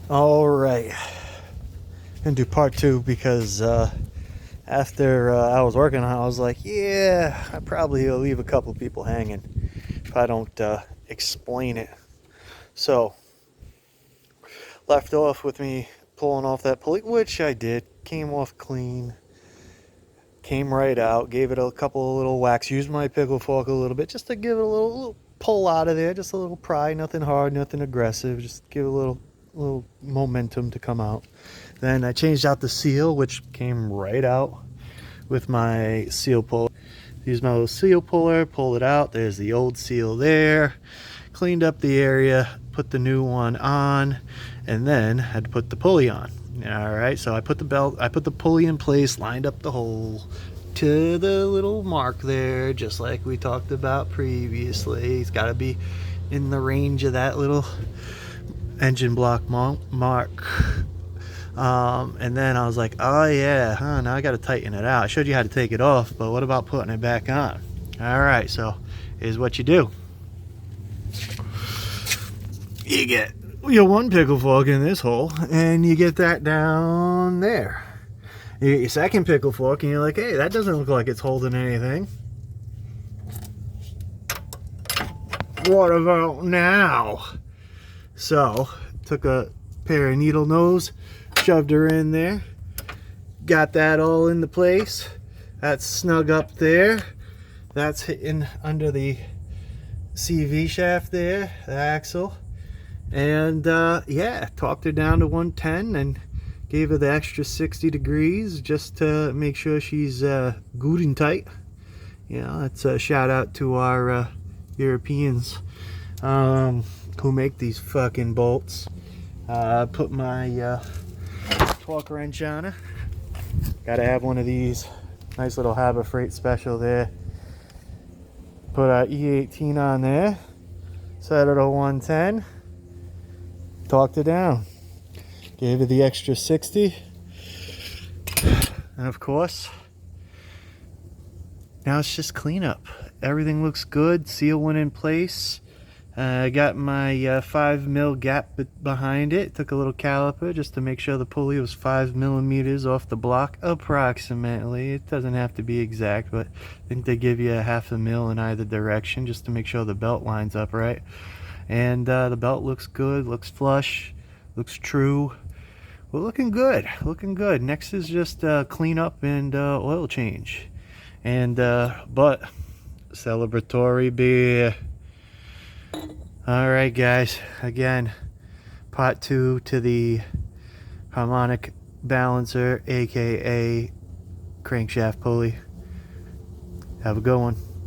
All right, gonna do part two because after I was working on it, I was like, yeah, I probably will leave a couple people hanging if I don't explain it. So, left off with me pulling off that pulley, which I did. Came off clean, came right out, gave it a couple of little whacks, used my pickle fork a little bit just to give it a little pull out of there, just a little pry, nothing hard, nothing aggressive, just give it a little momentum to come out. Then I changed out the seal, which came right out with my seal puller. Used my little seal puller, pulled it out. There's the old seal there. Cleaned up the area, put the new one on, and then had to put the pulley on. All right, so I put the pulley in place, lined up the hole to the little mark there, just like we talked about previously. It's got to be in the range of that little engine block mark. And then I was like, oh yeah, now I got to tighten it out. I showed you how to take it off, but what about putting it back on? All right, so here's what you do. You get your one pickle fork in this hole, and you get that down there. You get your second pickle fork, and you're like, hey, that doesn't look like it's holding anything. What about now? So, took a pair of needle nose, shoved her in there, got that all into place. That's snug up there. That's hitting under the CV shaft there, the axle. And yeah, talked her down to 110 and gave her the extra 60 degrees just to make sure she's good and tight. You know, that's a shout out to our Europeans who make these fucking bolts. Put my torque wrench on her. Gotta have one of these. Nice little Harbor Freight special there. Put our E18 on there. Set it to 110. Talked her down. Gave her the extra 60. And of course, now it's just cleanup. Everything looks good. Seal went in place. I got my 5mm gap behind it. Took a little caliper just to make sure the pulley was 5mm off the block approximately. It doesn't have to be exact, but I think they give you a 1/2 mil in either direction just to make sure the belt lines up right. And the belt looks good, looks flush, looks true. We're looking good, looking good. Next is just clean up and oil change. And but celebratory beer. All right, guys. Again, part two to the harmonic balancer, aka crankshaft pulley. Have a good one.